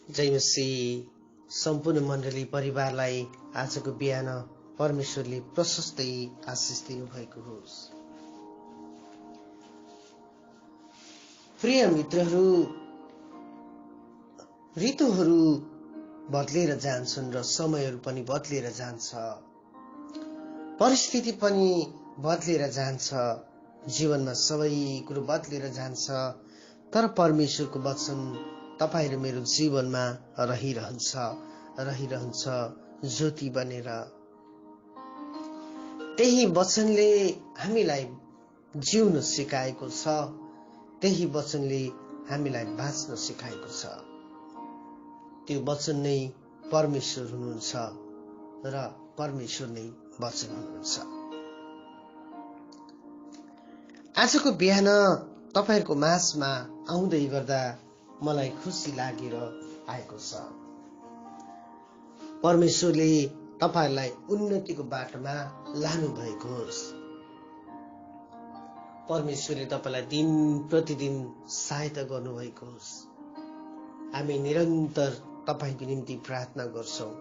जय मसीह। सम्पूर्ण मण्डली परिवारलाई आजको बिहान परमेश्वरले प्रशस्तै आशिष दिनुभएको होस्। प्रिय मित्रहरू, ऋतुहरू बदलेर जान्छन् र समयहरू पनि बदलेर जान्छ, परिस्थिति पनि बदलेर जान्छ, जीवनमा सबै कुरो बदलेर जान्छ, तर परमेश्वरको वचन तपाईँ र मेरो जीवनमा रहिरहन्छ ज्योति बनेर। त्यही वचनले हामीलाई जिउन सिकाएको छ, त्यही वचनले हामीलाई बाँच्न सिकाएको छ। त्यो वचन नै परमेश्वर हुनुहुन्छ र परमेश्वर नै वचन हुनुहुन्छ। आजको बिहान तपाईहरुको माझमा आउँदै गर्दा मलाई खुसी लागेर आएको छ। परमेश्वरले तपाईहरुलाई उन्नतिको बाटोमा लानु भएको होस्। परमेश्वरले तपाईलाई दिन प्रतिदिन सहायता गर्नु भएको होस्। हामी निरन्तर तपाईको निम्ति प्रार्थना गर्छौं।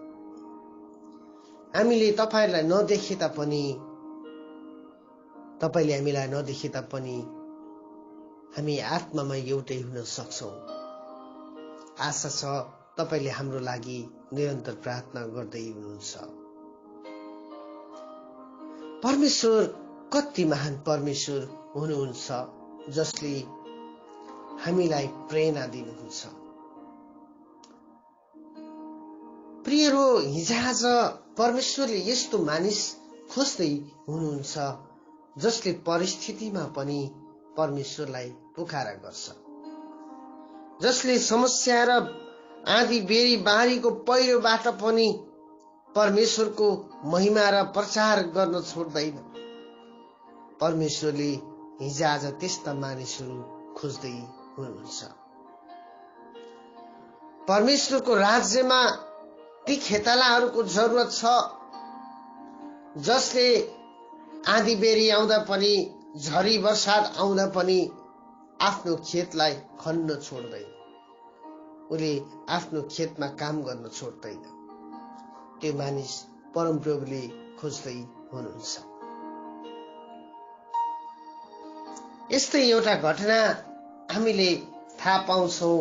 हामीले तपाईहरुलाई नदेखे तापनि, तपाईले हामीलाई नदेखे तापनि हामी आत्मामा एउटै हुन सक्छौं। आशा छ तपाईले हाम्रो लागि निरन्तर प्रार्थना गर्दै हुनुहुन्छ। परमेश्वर कति महान परमेश्वर हुनुहुन्छ, जसले हामीलाई प्रेरणा दिनुहुन्छ। प्रियरो, हिजोआज परमेश्वरले यस्तो मानिस खोज्दै हुनुहुन्छ जसले परिस्थितिमा पनि परमेश्वरलाई पुकारा गर्छ, जसले समस्या र आँधी बेरी बाढीको पहिरोबाट पनि परमेश्वरको महिमा र प्रचार गर्न छोड्दैन। परमेश्वरले हिजोआज त्यस्ता मानिसहरू खोज्दै हुनुहुन्छ। परमेश्वरको राज्यमा ती खेतालाहरूको जरुरत छ जसले आँधी बेरी आउँदा पनि, झरी बर्षात आउँदा पनि आफ्नो खेतलाई खन्न छोड्दैन, उले आफ्नो खेतमा काम गर्न छोड्दैन। त्यो मानिस परमप्रभुले खोज्दै हुनुहुन्छ। यस्तै एउटा घटना हामीले थाहा पाउँछौं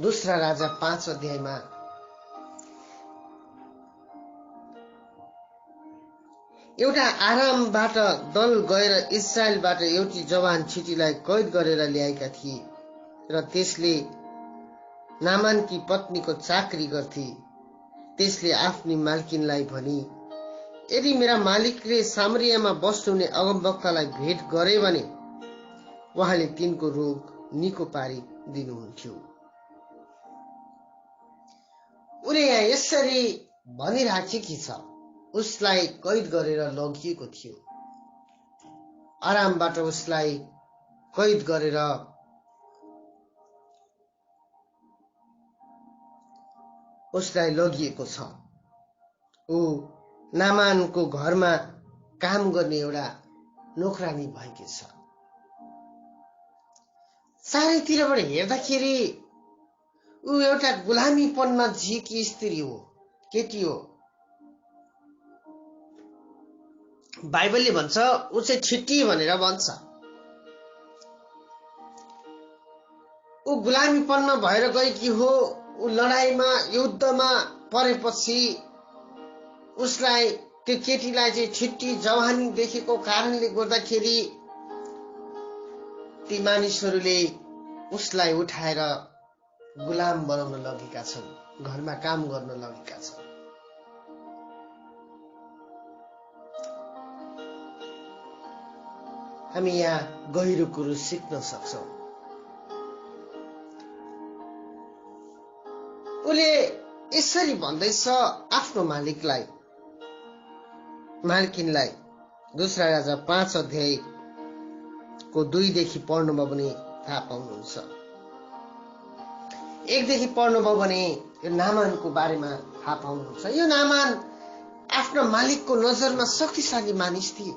दूसरा राजा 5 अध्यायमा। एउटा आरामबाट दल गएर इस्राएलबाट एउटी जवान छिटीलाई कैद गरेर ल्याएका थिए र त्यसले नामानकी पत्नीको चाकरी गर्थे। त्यसले आफ्नी मालकिनलाई भनी, यदि मेरा मालिकले सामरियामा बस्नुहुने अगमवक्तालाई भेट गरे भने उहाँले तिनको रोग निको पारी दिनुहुन्थ्यो। उले यहाँ यसरी भनिराखेकी छ, उसलाई कैद गरेर लगिएको थियो। आरामबाट उसलाई कैद गरेर उसलाई लगिएको छ। ऊ नामानको घरमा काम गर्ने एउटा नोकरानी भएकी छ। चारैतिरबाट हेर्दाखेरि ऊ एउटा गुलामीपनमा जिएकी स्त्री हो, केटी हो। बाइबलले भन्छ ऊ चाहिँ छिट्टी भनेर भन्छ। ऊ गुलामीपनमा भएर गएकी हो। ऊ लडाईमा, युद्धमा परेपछि उसलाई, त्यो केटीलाई चाहिँ छिट्टी जवानी देखेको कारणले गर्दाखेरि ती मानिसहरूले उसलाई उठाएर गुलाम बनाउन लगेका छन्, घरमा काम गर्न लगेका छन्। हामी यहाँ गहिरो कुरो सिक्न सक्छौं। उले यसरी भन्दैछ आफ्नो मालिकलाई, मालकिनलाई। दूसरा राजा 5 अध्यायको 2 देखि पढ्नुभयो भने थाहा पाउनुहुन्छ। 1 देखि पढ्नुभयो भने यो नामानको बारेमा थाहा पाउनुहुन्छ। यो नामान आफ्नो मालिकको नजरमा शक्तिशाली मानिस थिए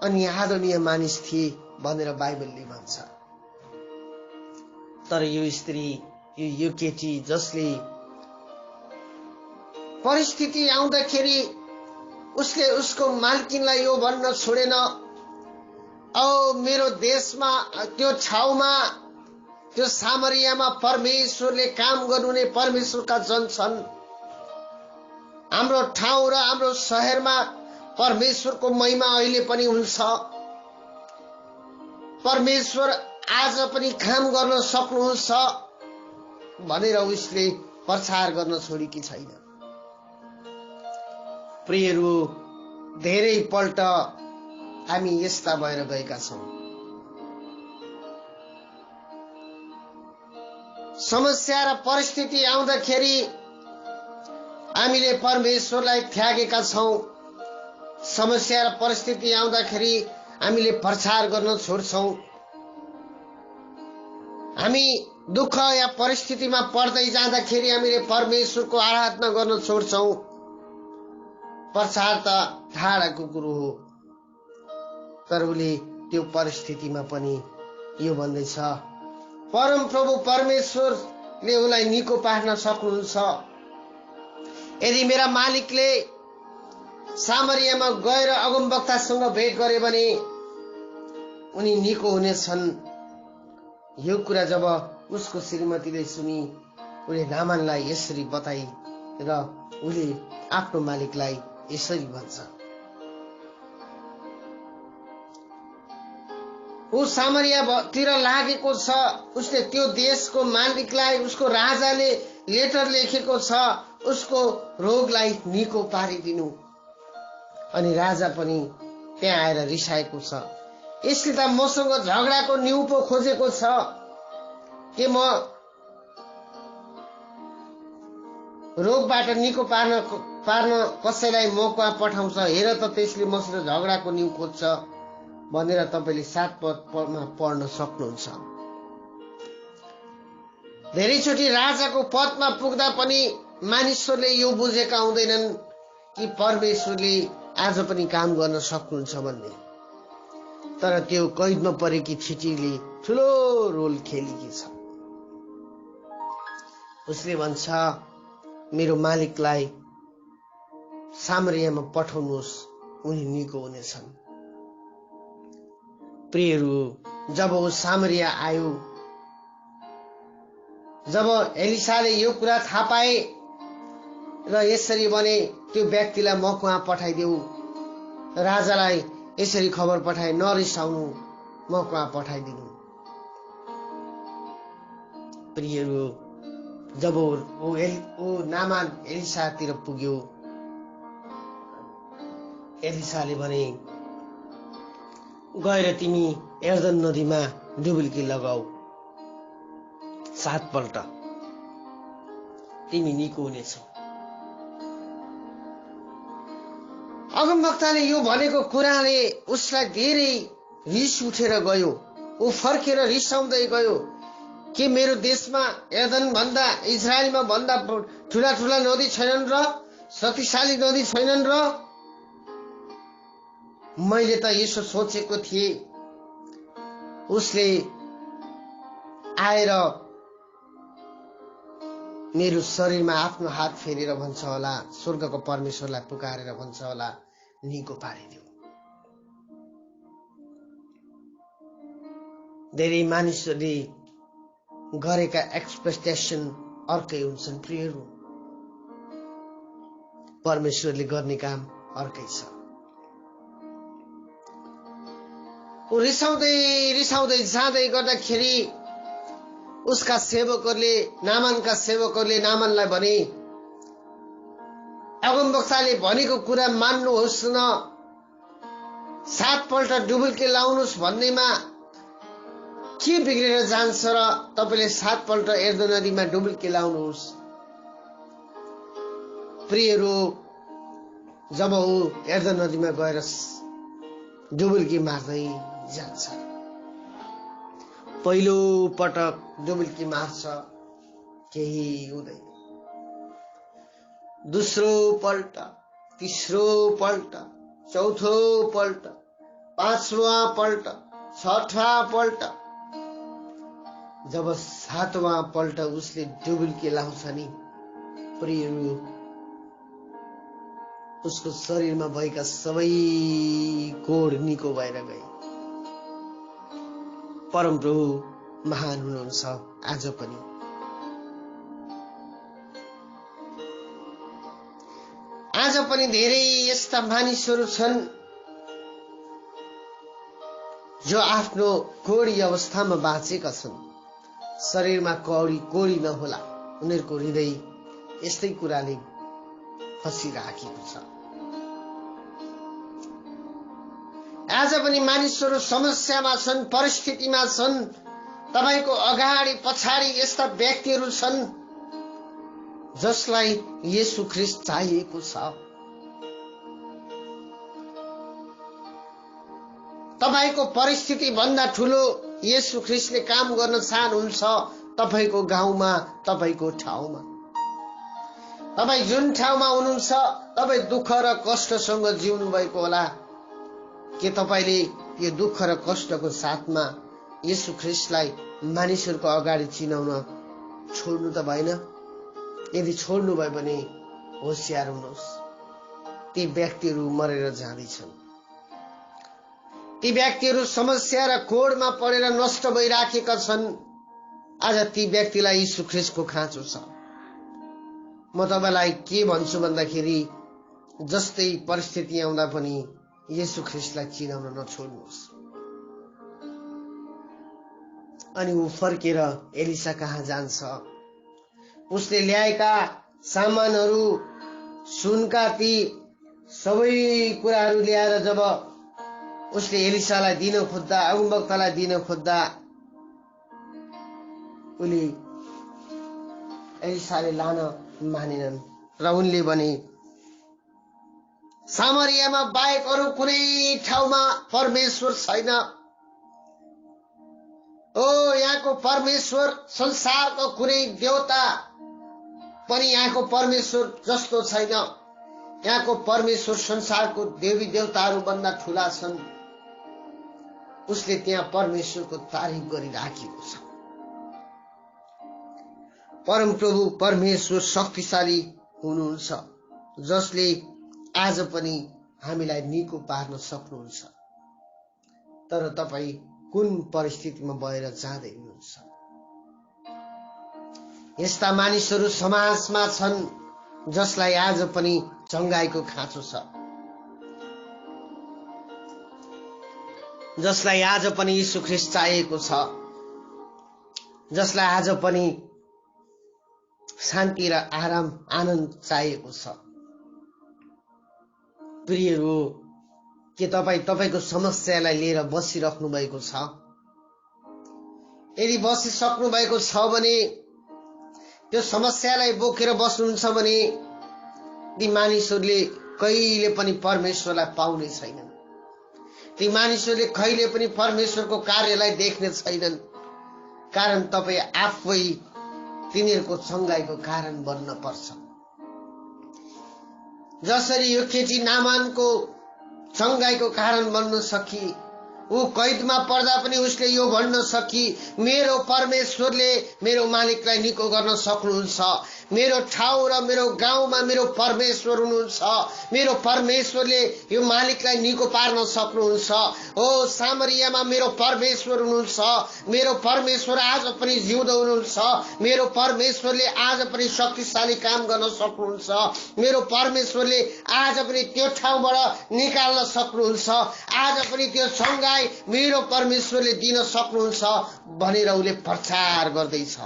अनि आदरणीय मानिस थिए भनेर बाइबलले भन्छ। तर यो स्त्री यो केटी जसले परिस्थिति आउँदाखेरि उसले उसको मालकिनलाई यो भन्न छोडेन, औ मेरो देशमा त्यो ठाउँमा त्यो सामरियामा परमेश्वरले काम गर्नुहुने परमेश्वरका जन छन्। हाम्रो ठाउँ र हाम्रो शहरमा परमेश्वरको महिमा अहिले पनि हुन्छ। परमेश्वर आज पनि काम गर्न सक्नुहुन्छ भनेर उसले प्रचार गर्न छोडेकी छैन। प्रियहरू, धेरै पल्ट हामी यस्ता भएर गएका छौं। समस्या र परिस्थिति आउँदाखेरि हामीले परमेश्वरलाई त्यागेका छौं। समस्या र परिस्थिति आउँदाखेरि हामीले प्रचार गर्न छोड्छौं। हामी दुःख या परिस्थितिमा पर्दै जाँदाखेरि हामीले परमेश्वरको आराधना गर्न छोड्छौं। प्रचार त ढाडाको कुरो हो, तर उसले त्यो परिस्थितिमा पनि यो भन्दैछ, परम प्रभु परमेश्वरले उसलाई निको पार्न सक्नुहुन्छ। यदि मेरा मालिकले सामरियामा गएर अगमवक्तासँग भेट गरे भने उनी निको हुनेछन्। यो कुरा जब उसको श्रीमतीले सुनि, उसले नामानलाई यसरी बताई र उसले आफ्नो मालिकलाई यसरी भन्छ, ऊ सामरियातिर लागेको छ। उसले त्यो देशको मालिकलाई, उसको राजाले लेटर लेखेको छ, उसको रोगलाई निको पारिदिनु। अनि राजा पनि त्यहाँ आएर रिसाएको छ, यसले त मसँग झगडाको न्यु पो खोजेको छ के म रोगबाट निको पार्न कसैलाई मौका पठाउँछ। हेर त त्यसले मसँग झगडाको न्यु खोज्छ भनेर तपाईले 7 पदमा पढ्न सक्नुहुन्छ। धेरैचोटि राजाको पदमा पुग्दा पनि मानिसहरूले यो बुझेका हुँदैनन् कि परमेश्वरले आज पनि काम गर्न सक्नुहुन्छ भन्ने। तर त्यो कैदमा परेकी छिटीले ठुलो रोल खेलेकी छ। उसले भन्छ, मेरो मालिकलाई सामरियामा पठाउनुहोस्, उनी निको हुनेछन्। प्रियहरू, जब ऊ सामरिया आयो, जब एलिसाले यो कुरा थाहा पाए र यसरी भने त्यो व्यक्तिलाई म कहाँ पठाइदेऊ, राजालाई यसरी खबर पठाए, नरिसाउनु, म कहाँ पठाइदिनु। प्रियहरू, जब ऊ नामान एलिसातिर पुग्यो, एलिसाले भने, गएर तिमी यर्दन नदीमा डुबुल्की लगाऊ, 7 पल्ट तिमी निको हुनेछौ। अगमवक्ताले यो भनेको कुराले उसलाई धेरै रिस उठेर गयो। ऊ फर्केर रिसाउँदै गयो, के मेरो देशमा यर्दन भन्दा, इजरायलमा भन्दा ठुला ठुला नदी छैनन् र शक्तिशाली नदी छैनन् र? मैले त यसो सोचेको थिएँ। उसले आएर मेरो शरीरमा आफ्नो हात फेरेर भन्छ होला, स्वर्गको परमेश्वरलाई पुकारेर भन्छ होला, निको पारिदेऊ। धेरै मानिसहरूले गरेका एक्सपेक्टेसन अर्कै हुन्छन्। प्रियहरू, परमेश्वरले गर्ने काम अर्कै छ। ऊ रिसाउँदै रिसाउँदै जाँदै गर्दाखेरि उसका सेवकहरूले, नामानका सेवकहरूले नामानलाई भने, अगमवक्ताले भनेको कुरा मान्नुहोस् न, 7 पल्ट डुबुल्की लाउनुहोस् भन्नेमा के बिग्रेर जान्छ र तपाईले 7 पल्ट यर्दन नदीमा डुबुल्की लाउनुहोस्। प्रियहरू, जब ऊ यर्दन नदीमा गएर डुबुल्की मार्दै जान्छ, पहिलो पटक डुबुल्की मार्छ, केही हुँदैन। दोस्रो पल्ट, तेस्रो पल्ट, चौथो पल्ट, 5वां पल्ट, 6वां पल्ट, जब 7वां पल्ट उसले डुबुल्की लाउँछ नि प्रियहरू, उसको शरीरमा भएका सबै कोड निको भएर गए। परमप्रभु महान हुनुहुन्छ आज पनि। आज पनि धेरै यस्ता मानिसहरू छन् जो आफ्नो कोडी अवस्थामा बाँचेका छन्। शरीरमा कोडी नहोला, उनीहरूको हृदय यस्तै कुराले फसिराखेको छ। आज पनि मानिसहरू समस्यामा छन्, परिस्थितिमा छन्। तपाईको अगाडि पछाडि यस्ता व्यक्तिहरू छन् जसलाई येशू ख्रीष्ट चाहिएको छ। तपाईको परिस्थिति भन्दा ठूलो येशू ख्रीष्टले काम गर्न चाहनुहुन्छ तपाईको गाउँमा, तपाईको ठाउँमा। तपाई जुन ठाउँमा हुनुहुन्छ, तपाई दुःख र कष्टसँग जिउनु भएको होला। के तपाईले यो दुःख र कष्टको साथमा येशू ख्रीष्टलाई मानिसहरूको अगाडि चिनाउन छोड्नु त भएन? यदि छोड्नु भयो भने होशियार हुनुहोस्, ती व्यक्तिहरू मरेर जाँदैछन्। ती व्यक्तिहरू समस्या र कोडमा परेर नष्ट भइराखेका छन्। आज ती व्यक्तिलाई यीशु ख्रीष्टको खाँचो छ। म तपाईलाई के भन्छु भन्दाखेरि, जस्तै परिस्थिति आउँदा पनि येशू ख्रीष्टलाई चिनाउन नछोड्नुहोस्। अनि ऊ फर्केर एलिसा कहाँ जान्छ। उसले ल्याएका सामानहरू, सुनका ती सबै कुराहरू ल्याएर जब उसले एलिसालाई दिन खोज्दा, अगमवक्तालाई दिन खोज्दा, उले एलिसाले लान मानेनन् र उनले भने, सामरियामा बाहेक अरू कुनै ठाउँमा परमेश्वर छैन। ओ यहाँको परमेश्वर, संसारको कुनै देवता पनि यहाँको परमेश्वर जस्तो छैन। यहाँको परमेश्वर संसारको देवी देवताहरू भन्दा ठूला छन्। उसले त्यहाँ परमेश्वरको तारिफ गरिराखेको छ। परमप्रभु परमेश्वर शक्तिशाली हुनुहुन्छ, जसले आज पनि हामीलाई निको पार्न सक्नुहुन्छ। तर तपाई कुन परिस्थितिमा भएर जाँदै हुनुहुन्छ? यस्ता मानिसहरू समाजमा छन् जसलाई आज पनि चङ्गाईको खाँचो छ, जसलाई आज पनि यीशु ख्रीष्ट चाहिएको छ, जसलाई आज पनि शान्ति र आराम आनन्द चाहिएको छ। प्रियहरू, के तपाई तपाईको समस्यालाई लिएर बसिराख्नु भएको छ? यदि बसिसक्नु भएको छ भने, त्यो समस्यालाई बोकेर बस्नुहुन्छ भने, ती मानिसहरूले कहिले पनि परमेश्वरलाई पाउने छैनन्। ती मानिसहरूले कहिले पनि परमेश्वरको कार्यलाई देख्ने छैनन्। कारण तपाई आफै तिनीहरूको चङ्गाईको कारण बन्न पर्छ। जसरी यो केटी नामानको चङ्गाईको कारण बन्न सकी, ऊ कैदमा पर्दा पनि उसले यो भन्न सकी, मेरो परमेश्वरले मेरो मालिकलाई निको गर्न सक्नुहुन्छ। मेरो ठाउँ र मेरो गाउँमा मेरो परमेश्वर हुनुहुन्छ। मेरो परमेश्वरले यो मालिकलाई निको पार्न सक्नुहुन्छ। ओ सामरियामा मेरो परमेश्वर हुनुहुन्छ। मेरो परमेश्वर आज पनि जिउँदो हुनुहुन्छ। मेरो परमेश्वरले आज पनि शक्तिशाली काम गर्न सक्नुहुन्छ। मेरो परमेश्वरले आज पनि त्यो ठाउँबाट निकाल्न सक्नुहुन्छ। आज पनि त्यो चङ्गाई मेरो परमेश्वरले दिन सक्नुहुन्छ भनेर उसले प्रचार गर्दैछ।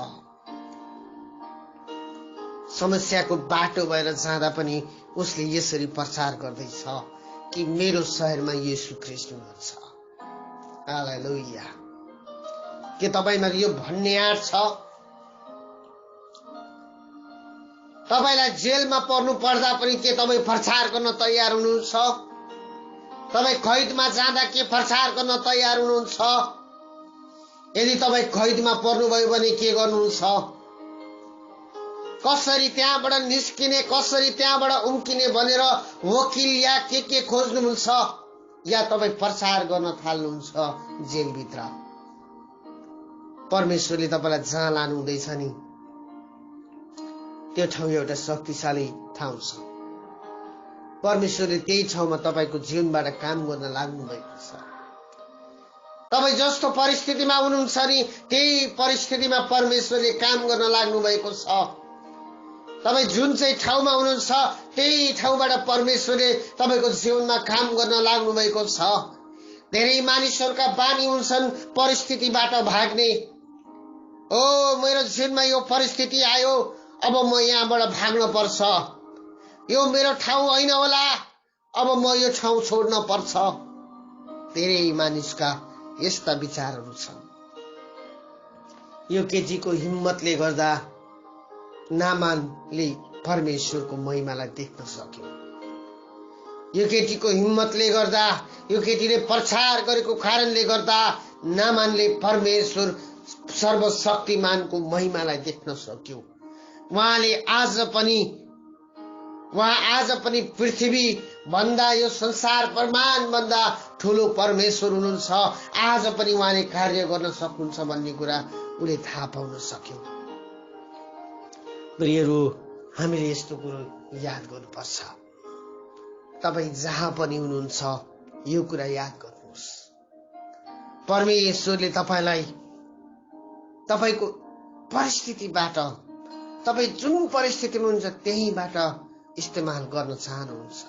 समस्याको बाटो भएर जाँदा पनि उसले यसरी प्रचार गर्दैछ कि मेरो शहरमा येशू ख्रीष्ट हुनुहुन्छ। हालेलुया। के तपाईमा यो भन्ने आँट छ? तपाईलाई जेलमा पर्नु पर्दा पनि के तपाई प्रचार गर्न तयार हुनुहुन्छ? तपाई कैदमा जाँदा के प्रचार गर्न तयार हुनुहुन्छ? यदि तपाई कैदमा पर्नुभयो भने के गर्नुहुन्छ? कसरी त्यहाँबाट निस्किने, कसरी त्यहाँबाट उम्किने भनेर वकिल या के खोज्नुहुन्छ? या तपाई प्रचार गर्न थाल्नुहुन्छ जेलभित्र? परमेश्वरले तपाईलाई जहाँ लानु हुँदैछ नि त्यो ठाउँ एउटा शक्तिशाली ठाउँ छ। परमेश्वरले त्यही ठाउँमा तपाईको जीवनबाट काम गर्न लाग्नु भएको छ। तपाईँ जस्तो परिस्थितिमा हुनुहुन्छ नि त्यही परिस्थितिमा परमेश्वरले काम गर्न लाग्नु भएको छ। तपाईँ जुन चाहिँ ठाउँमा हुनुहुन्छ त्यही ठाउँबाट परमेश्वरले तपाईको जीवनमा काम गर्न लाग्नु भएको छ। धेरै मानिसहरूका बानी हुन्छन् परिस्थितिबाट भाग्ने। ओ मेरो जीवनमा यो परिस्थिति आयो, अब म यहाँबाट भाग्न पर्छ, यो मेरो ठाउँ होइन होला, अब म यो ठाउँ छोड्न पर्छ। धेरै मानिसका यस्ता विचारहरू छन्। यो केटीको हिम्मतले गर्दा नामानले परमेश्वरको महिमालाई देख्न सक्यो। यो केटीको हिम्मतले गर्दा, यो केटीले प्रचार गरेको कारणले गर्दा नामानले परमेश्वर सर्वशक्तिमानको महिमालाई देख्न सक्यो। उहाँ आज पनि पृथ्वी भन्दा, यो संसार ब्रह्माण्ड भन्दा ठूलो परमेश्वर हुनुहुन्छ। आज पनि उहाँले कार्य गर्न सक्नुहुन्छ भन्ने कुरा उले थाहा पाउन सक्यो। प्रियहरू, हामीले यस्तो कुरो याद गर्नुपर्छ। तपाईँ जहाँ पनि हुनुहुन्छ यो कुरा याद गर्नुहोस्। परमेश्वरले तपाईलाई तपाईको परिस्थितिबाट, तपाईँ जुन परिस्थितिमा हुनुहुन्छ त्यहीबाट इस्तेमाल गर्न चाहनुहुन्छ।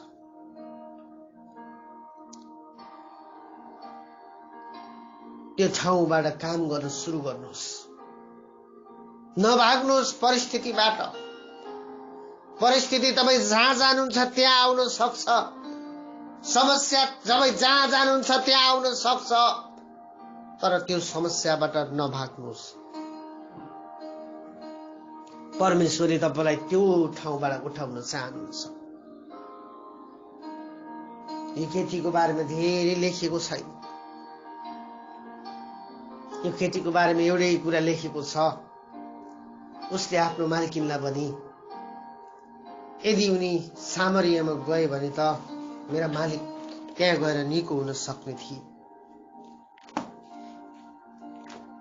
त्यो ठाउँबाट काम गर्न सुरु गर्नुहोस्। नभाग्नुहोस् परिस्थितिबाट। परिस्थिति तपाईँ जहाँ जानुहुन्छ त्यहाँ आउन सक्छ। समस्या तपाईँ जहाँ जानुहुन्छ त्यहाँ आउन सक्छ, तर त्यो समस्याबाट नभाग्नुहोस्। परमेश्वरले तपाईलाई त्यो ठाउँबाट उठाउन चाहनुहुन्छ। यो केटीको बारेमा धेरै लेखिएको छैन। यो केटीको बारेमा एउटै कुरा लेखेको छ। उसले आफ्नो मालकिनलाई भनी, यदि उनी सामरियामा गए भने त मेरा मालिक त्यहाँ गएर निको हुन सक्ने थिए।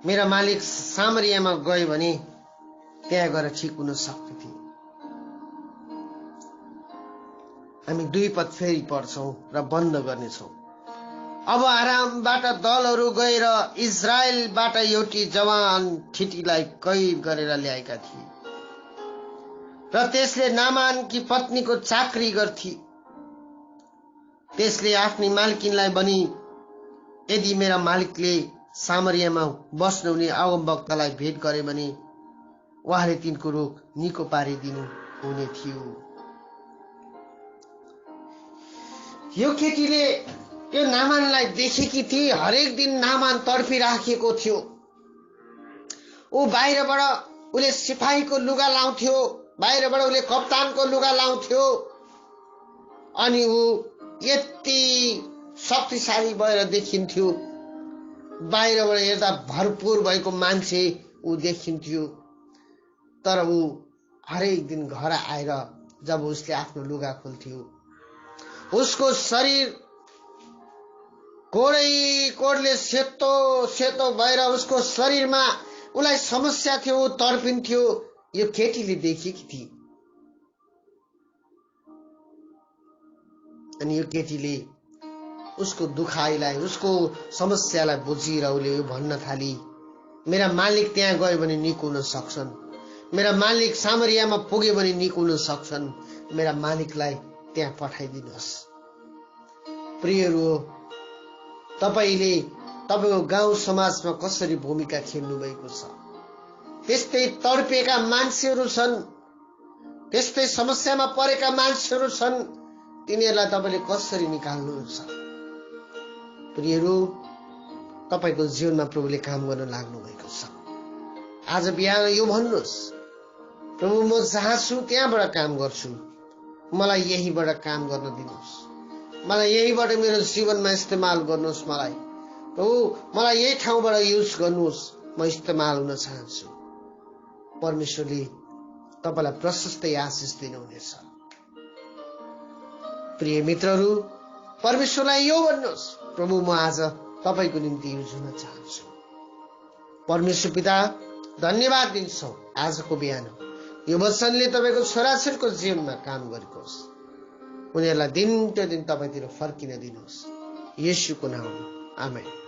मेरा मालिक सामरियामा गए भने त्यहाँ गएर ठिक हुन सक्ने थिए। हामी 2 पद फेरि पढ्छौं र बन्द गर्नेछौं। अब आरामबाट दलहरू गएर इजरायलबाट एउटी जवान ठिटीलाई कैद गरेर ल्याएका थिए र त्यसले नामानकी पत्नीको चाकरी गर्थी। त्यसले आफ्नी मालकिनलाई भनी, यदि मेरा मालिकले सामरियामा बस्न हुने अगमवक्तालाई भेट गरे भने उहाँले तिनको रोग निको पारिदिनु हुने थियो। यो केटीले यो नामानलाई देखेकी थिए। हरेक दिन नामान तडपिराखेको थियो। ऊ बाहिरबाट उले सिपाहीको लुगा लाउँथ्यो, बाहिरबाट उले कप्तानको लुगा लाउँथ्यो, अनि ऊ यति शक्तिशाली भएर देखिन्थ्यो। बाहिरबाट हेर्दा भरपूर भएको मान्छे ऊ देखिन्थ्यो। तर ऊ हरेक दिन घर आएर जब उसले आफ्नो लुगा खोल्थ्यो, उसको शरीर कोडले सेतो सेतो भएर उसको शरीरमा उलाई समस्या थियो, ऊ तडपिन्थ्यो। यो केटीले देखेकी थिए। अनि यो केटीले उसको दुखाइलाई, उसको समस्यालाई बुझेर उसले यो भन्न थाली, मेरा मालिक त्यहाँ गयो भने निको हुन सक्छन्, मेरा मालिक सामरियामा पुगे भने निको हुन सक्छन्, मेरा मालिकलाई त्यहाँ पठाइदिनुहोस्। प्रियहरू, तपाईले तपाईको गाउँ समाजमा कसरी भूमिका खेल्नु भएको छ? त्यस्तै तडपेका मान्छेहरू छन्, त्यस्तै समस्यामा परेका मान्छेहरू छन्, तिनीहरूलाई तपाईले कसरी निकाल्नुहुन्छ? प्रियहरू, तपाईको जीवनमा प्रभुले काम गर्न लाग्नु भएको छ। आज बिहान यो भन्नुहोस्, प्रभु म जहाँ छु त्यहाँबाट काम गर्छु, मलाई यहीबाट काम गर्न दिनुहोस्, मलाई यहीबाट मेरो जीवनमा इस्तेमाल गर्नुहोस्, मलाई प्रभु मलाई यही ठाउँबाट युज गर्नुहोस्, म इस्तेमाल हुन चाहन्छु। परमेश्वरले तपाईलाई प्रशस्तै आशिष दिनुहुनेछ। प्रिय मित्रहरू, परमेश्वरलाई यो भन्नुहोस्, प्रभु म आज तपाईको निम्ति युज हुन चाहन्छु। परमेश्वर पिता, धन्यवाद दिन्छौं आजको बिहान यो वचनले तपाईको छोराछोरीको जीवनमा काम गरेको होस्। उनीहरूलाई दिनटो दिन तपाईतिर फर्किन दिनुहोस्। येशूको नाममा आमेन।